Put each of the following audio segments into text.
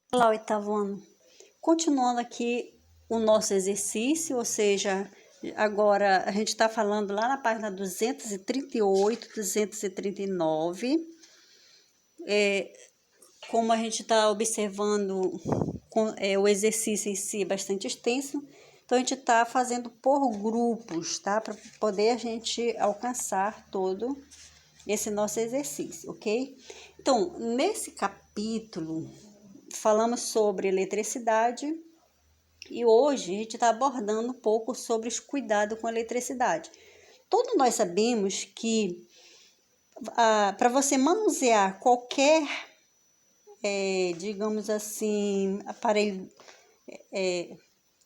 Olá, oitavo ano. Continuando aqui o nosso exercício, ou seja, agora a gente está falando lá na página 238, 239. Como a gente está observando o exercício em si é bastante extenso, então a gente está fazendo por grupos, tá? Para poder a gente alcançar todo esse nosso exercício, ok? Então, nesse capítulo, falamos sobre eletricidade e hoje a gente está abordando um pouco sobre os cuidados com a eletricidade. Todos nós sabemos que para você manusear qualquer, digamos assim, aparelho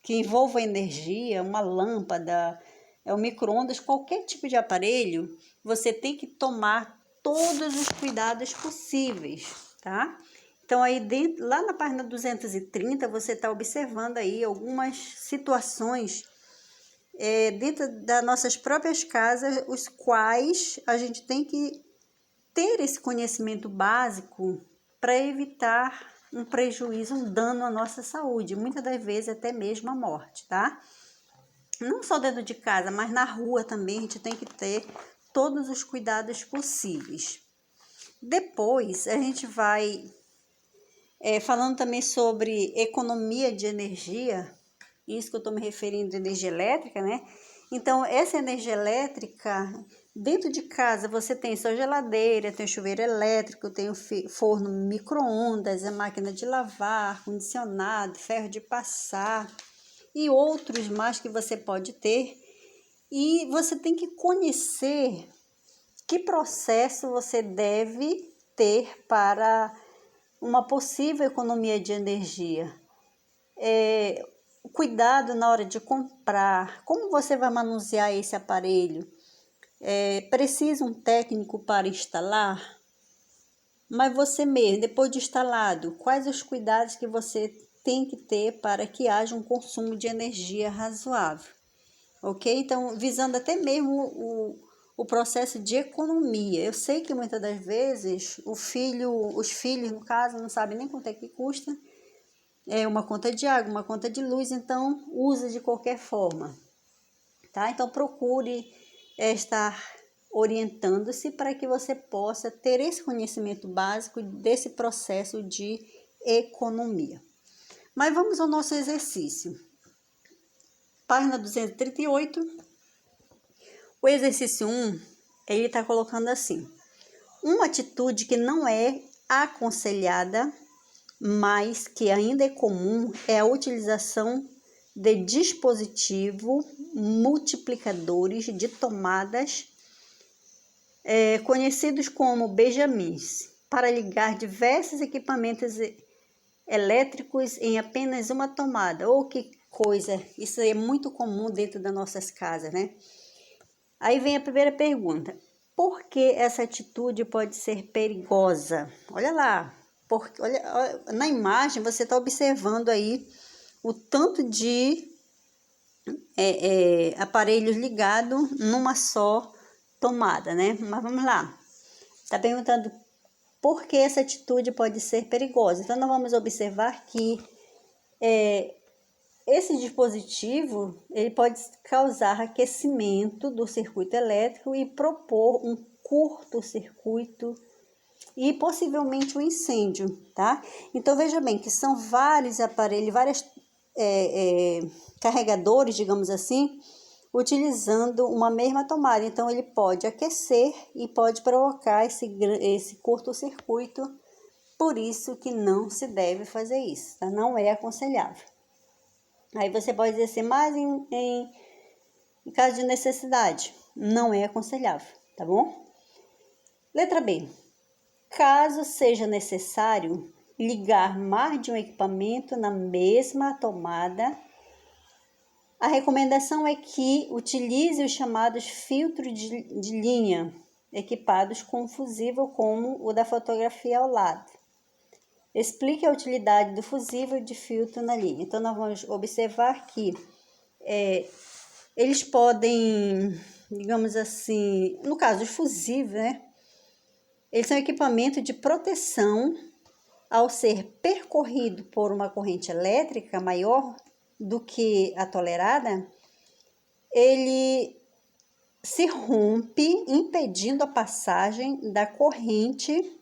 que envolva energia, uma lâmpada, um micro-ondas, qualquer tipo de aparelho, você tem que tomar todos os cuidados possíveis, tá? Então, aí dentro, lá na página 230, você está observando aí algumas situações dentro das nossas próprias casas, os quais a gente tem que ter esse conhecimento básico para evitar um prejuízo, um dano à nossa saúde, muitas das vezes até mesmo a morte, tá? Não só dentro de casa, mas na rua também a gente tem que ter todos os cuidados possíveis. Depois a gente vai falando também sobre economia de energia, isso que eu estou me referindo, energia elétrica, né? Então, essa energia elétrica, dentro de casa você tem sua geladeira, tem o chuveiro elétrico, tem o forno micro-ondas, a máquina de lavar, ar-condicionado, ferro de passar e outros mais que você pode ter. E você tem que conhecer que processo você deve ter para uma possível economia de energia. Cuidado na hora de comprar, como você vai manusear esse aparelho? Precisa um técnico para instalar? Mas você mesmo, depois de instalado, quais os cuidados que você tem que ter para que haja um consumo de energia razoável? Ok? Então, visando até mesmo o processo de economia. Eu sei que muitas das vezes os filhos, no caso, não sabem nem quanto é que custa uma conta de água, uma conta de luz, então usa de qualquer forma, tá? Então procure estar orientando-se para que você possa ter esse conhecimento básico desse processo de economia. Mas vamos ao nosso exercício. Página 238. O exercício 1, ele está colocando assim: uma atitude que não é aconselhada, mas que ainda é comum, é a utilização de dispositivos multiplicadores de tomadas, conhecidos como benjamins, para ligar diversos equipamentos elétricos em apenas uma tomada. Oh, que coisa! Isso é muito comum dentro das nossas casas, né? Aí vem a primeira pergunta: por que essa atitude pode ser perigosa? Olha lá, porque, olha, na imagem você está observando aí o tanto de aparelhos ligados numa só tomada, né? Mas vamos lá. Está perguntando por que essa atitude pode ser perigosa. Então, nós vamos observar que esse dispositivo ele pode causar aquecimento do circuito elétrico e propor um curto-circuito e possivelmente um incêndio, tá? Então veja bem que são vários aparelhos, vários carregadores, digamos assim, utilizando uma mesma tomada. Então ele pode aquecer e pode provocar esse curto-circuito. Por isso que não se deve fazer isso, tá? Não é aconselhável. Aí você pode dizer assim, mas em caso de necessidade, não é aconselhável, tá bom? Letra B. Caso seja necessário ligar mais de um equipamento na mesma tomada, a recomendação é que utilize os chamados filtros de linha, equipados com um fusível como o da fotografia ao lado. Explique a utilidade do fusível de filtro na linha. Então, nós vamos observar que eles podem, digamos assim, no caso, os fusíveis, né? Eles são equipamentos de proteção ao ser percorrido por uma corrente elétrica maior do que a tolerada, ele se rompe, impedindo a passagem da corrente,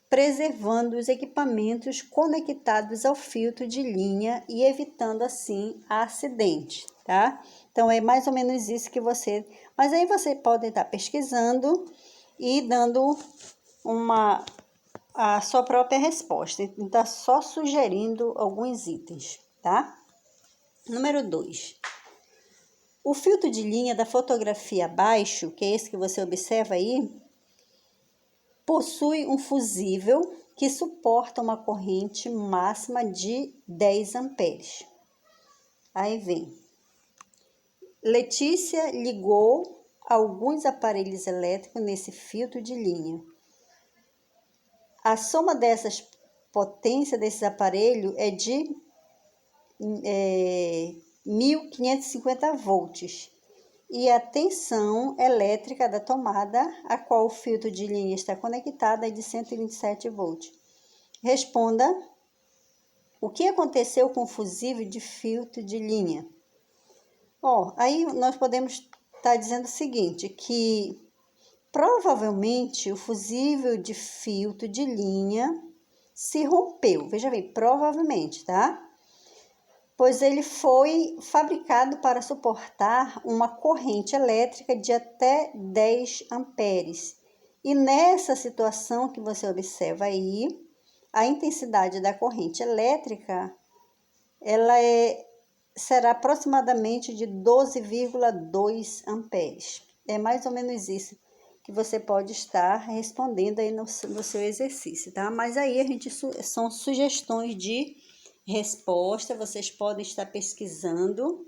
preservando os equipamentos conectados ao filtro de linha e evitando assim acidente, tá? Então é mais ou menos isso que você... Mas aí você pode estar pesquisando e dando a sua própria resposta. Então, só sugerindo alguns itens, tá? Número 2. O filtro de linha da fotografia abaixo, que é esse que você observa aí, possui um fusível que suporta uma corrente máxima de 10 amperes. Aí vem. Letícia ligou alguns aparelhos elétricos nesse filtro de linha. A soma dessas potência desses aparelhos é de 1.550 volts. E a tensão elétrica da tomada, a qual o filtro de linha está conectado, é de 127 volts. Responda: o que aconteceu com o fusível de filtro de linha? Aí nós podemos estar dizendo o seguinte, que provavelmente o fusível de filtro de linha se rompeu. Veja bem, provavelmente, tá? Pois ele foi fabricado para suportar uma corrente elétrica de até 10 amperes. E nessa situação que você observa aí, a intensidade da corrente elétrica, será aproximadamente de 12,2 amperes. É mais ou menos isso que você pode estar respondendo aí no seu exercício, tá? Mas aí são sugestões de resposta, vocês podem estar pesquisando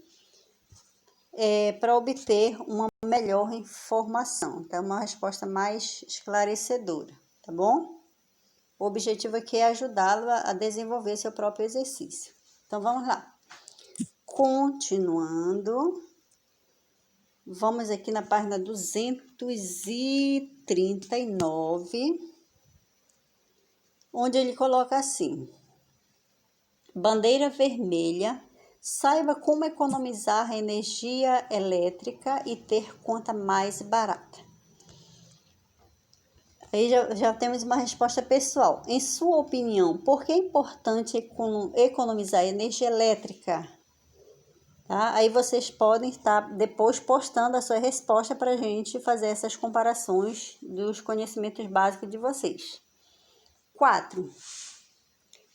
para obter uma melhor informação, tá? Uma resposta mais esclarecedora, tá bom? O objetivo aqui é ajudá-lo a desenvolver seu próprio exercício. Então, vamos lá. Continuando, vamos aqui na página 239, onde ele coloca assim: bandeira vermelha, saiba como economizar energia elétrica e ter conta mais barata. Aí já temos uma resposta pessoal. Em sua opinião, por que é importante economizar energia elétrica? Tá? Aí vocês podem estar depois postando a sua resposta para a gente fazer essas comparações dos conhecimentos básicos de vocês. 4.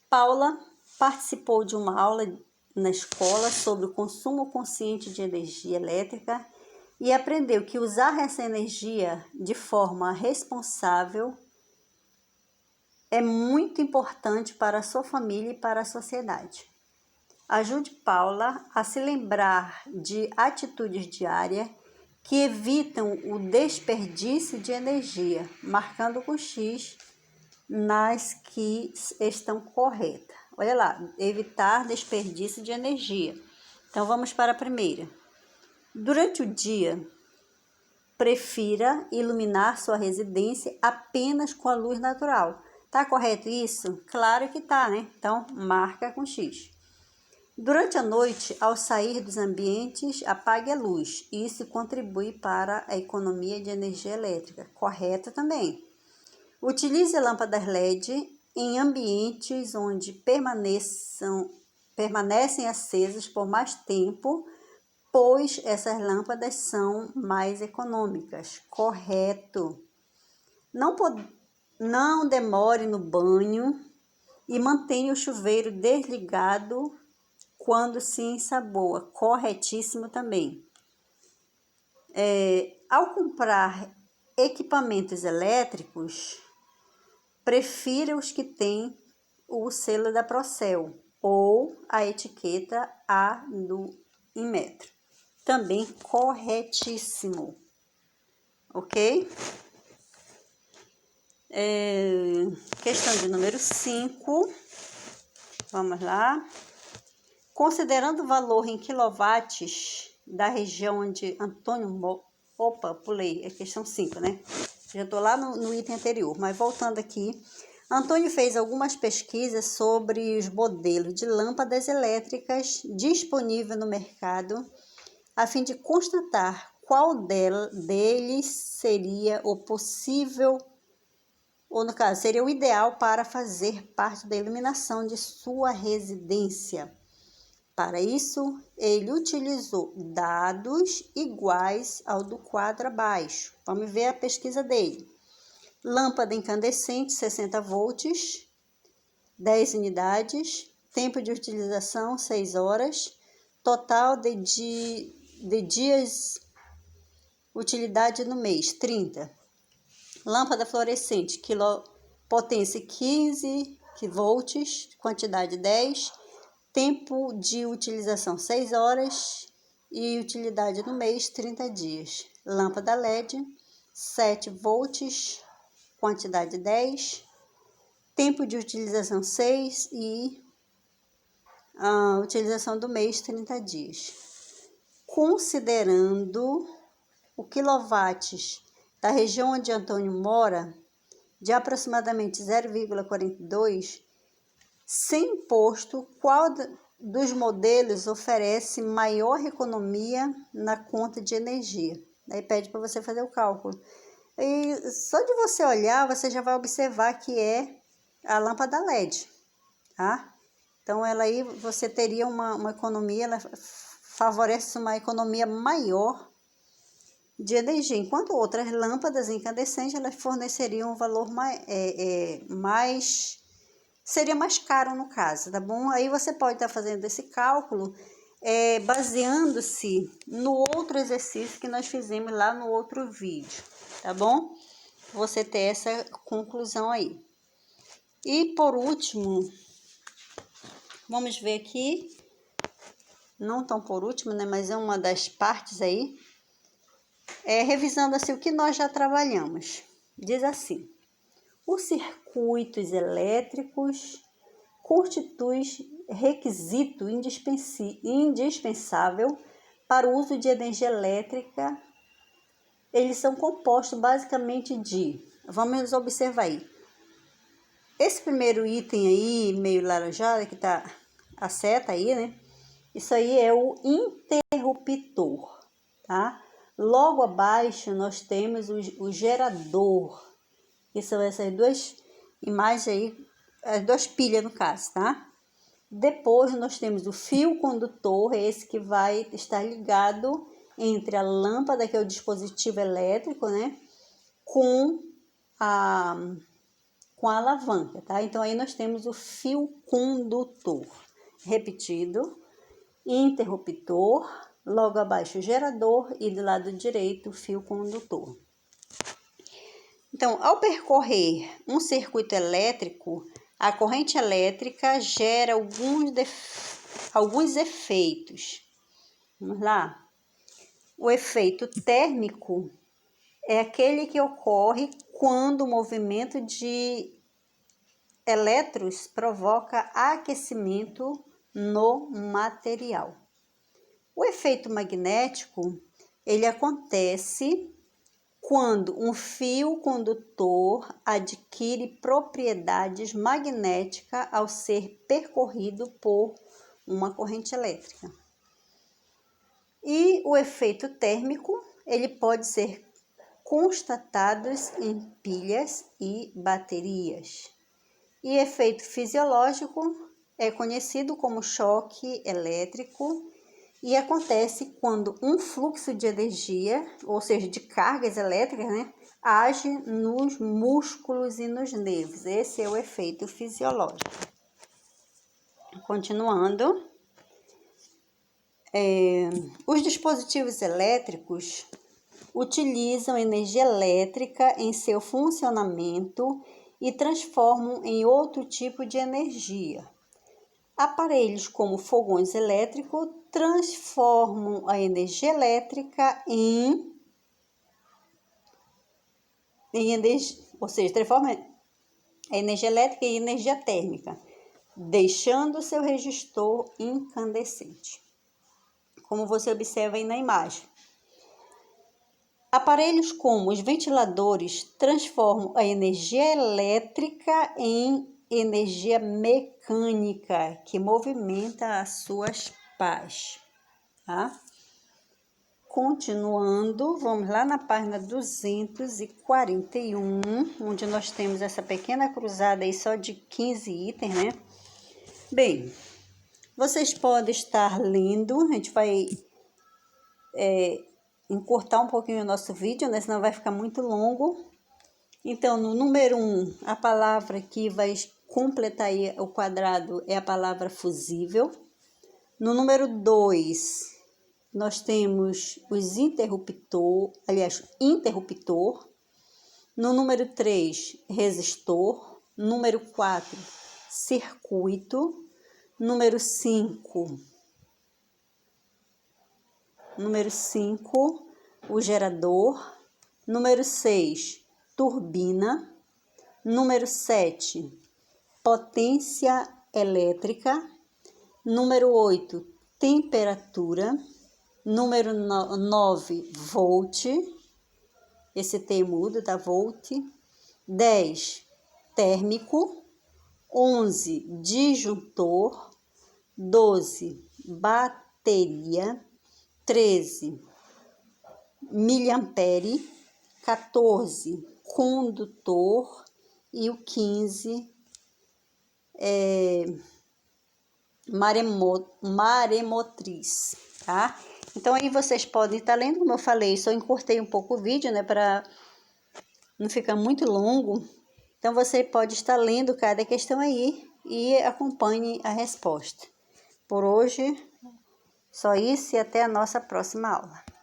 Paula participou de uma aula na escola sobre o consumo consciente de energia elétrica e aprendeu que usar essa energia de forma responsável é muito importante para a sua família e para a sociedade. Ajude Paula a se lembrar de atitudes diárias que evitam o desperdício de energia, marcando com X nas que estão corretas. Olha lá, evitar desperdício de energia. Então, vamos para a primeira. Durante o dia, prefira iluminar sua residência apenas com a luz natural. Tá correto isso? Claro que tá, né? Então, marca com X. Durante a noite, ao sair dos ambientes, apague a luz. Isso contribui para a economia de energia elétrica. Correto também. Utilize lâmpadas LED em ambientes onde permanecem acesas por mais tempo, pois essas lâmpadas são mais econômicas. Correto. Não demore no banho e mantenha o chuveiro desligado quando se ensaboa. Corretíssimo também. Ao comprar equipamentos elétricos, prefira os que têm o selo da Procel ou a etiqueta A do Inmetro. Também corretíssimo. Ok? Questão de número 5. Vamos lá. Considerando o valor em quilowatts da região onde Antônio... Opa, pulei, é questão 5, né? Já estou lá no item anterior, mas voltando aqui. Antônio fez algumas pesquisas sobre os modelos de lâmpadas elétricas disponíveis no mercado, a fim de constatar qual deles seria o possível, ou no caso, seria o ideal para fazer parte da iluminação de sua residência. Para isso, ele utilizou dados iguais ao do quadro abaixo. Vamos ver a pesquisa dele. Lâmpada incandescente, 60 volts, 10 unidades, tempo de utilização, 6 horas, total de dias, utilidade no mês, 30. Lâmpada fluorescente, potência 15 volts, quantidade 10, tempo de utilização 6 horas e utilidade no mês 30 dias. Lâmpada LED, 7 volts, quantidade 10, tempo de utilização 6 e utilização do mês 30 dias. Considerando o quilowatts da região onde Antônio mora, de aproximadamente 0,42, sem imposto, qual dos modelos oferece maior economia na conta de energia? Aí pede para você fazer o cálculo. E só de você olhar, você já vai observar que é a lâmpada LED, tá? Então, ela aí, você teria uma economia, ela favorece uma economia maior de energia, enquanto outras lâmpadas incandescentes, elas forneceriam um valor seria mais caro no caso, tá bom? Aí você pode estar fazendo esse cálculo baseando-se no outro exercício que nós fizemos lá no outro vídeo, tá bom? Você ter essa conclusão aí. E por último, vamos ver aqui, não tão por último, né, mas é uma das partes aí, revisando assim o que nós já trabalhamos. Diz assim: os circuitos elétricos constituem requisito indispensável para o uso de energia elétrica. Eles são compostos basicamente de, vamos observar aí, esse primeiro item aí, meio laranjado, que tá a seta aí, né? Isso aí é o interruptor, tá? Logo abaixo nós temos o gerador, que são essas duas imagens aí, as duas pilhas no caso, tá? Depois nós temos o fio condutor, esse que vai estar ligado entre a lâmpada, que é o dispositivo elétrico, né? Com a alavanca, tá? Então, aí nós temos o fio condutor. Repetido, interruptor, logo abaixo o gerador e do lado direito o fio condutor. Então, ao percorrer um circuito elétrico, a corrente elétrica gera alguns efeitos. Vamos lá? O efeito térmico é aquele que ocorre quando o movimento de elétrons provoca aquecimento no material. O efeito magnético, ele acontece quando um fio condutor adquire propriedades magnéticas ao ser percorrido por uma corrente elétrica. E o efeito térmico, ele pode ser constatado em pilhas e baterias. E efeito fisiológico é conhecido como choque elétrico e acontece quando um fluxo de energia, ou seja, de cargas elétricas, né, age nos músculos e nos nervos. Esse é o efeito fisiológico. Continuando, os dispositivos elétricos utilizam energia elétrica em seu funcionamento e transformam em outro tipo de energia. Aparelhos como fogões elétricos transformam a energia elétrica ou seja, transforma a energia elétrica em energia térmica, deixando seu resistor incandescente. Como você observa aí na imagem. Aparelhos como os ventiladores transformam a energia elétrica em energia mecânica, que movimenta as suas pás, tá? Continuando, vamos lá na página 241, onde nós temos essa pequena cruzada aí só de 15 itens, né? Bem, vocês podem estar lendo, a gente vai encurtar um pouquinho o nosso vídeo, né? Senão vai ficar muito longo. Então, no número 1, a palavra que vai completar aí o quadrado é a palavra fusível. No número 2, nós temos os interruptor. No número 3, resistor. Número 4, circuito. Número 5, o gerador. Número 6, turbina. Número 7, potência elétrica. Número 8, temperatura. Número 9, volt. Esse T muda, tá? Volt. 10, térmico. 11, disjuntor. 12, bateria. 13, miliampere. 14, condutor. E o 15 é maremotriz, tá? Então, aí vocês podem estar lendo, como eu falei, só encurtei um pouco o vídeo, né, para não ficar muito longo. Então, você pode estar lendo cada questão aí e acompanhe a resposta. Por hoje, só isso e até a nossa próxima aula.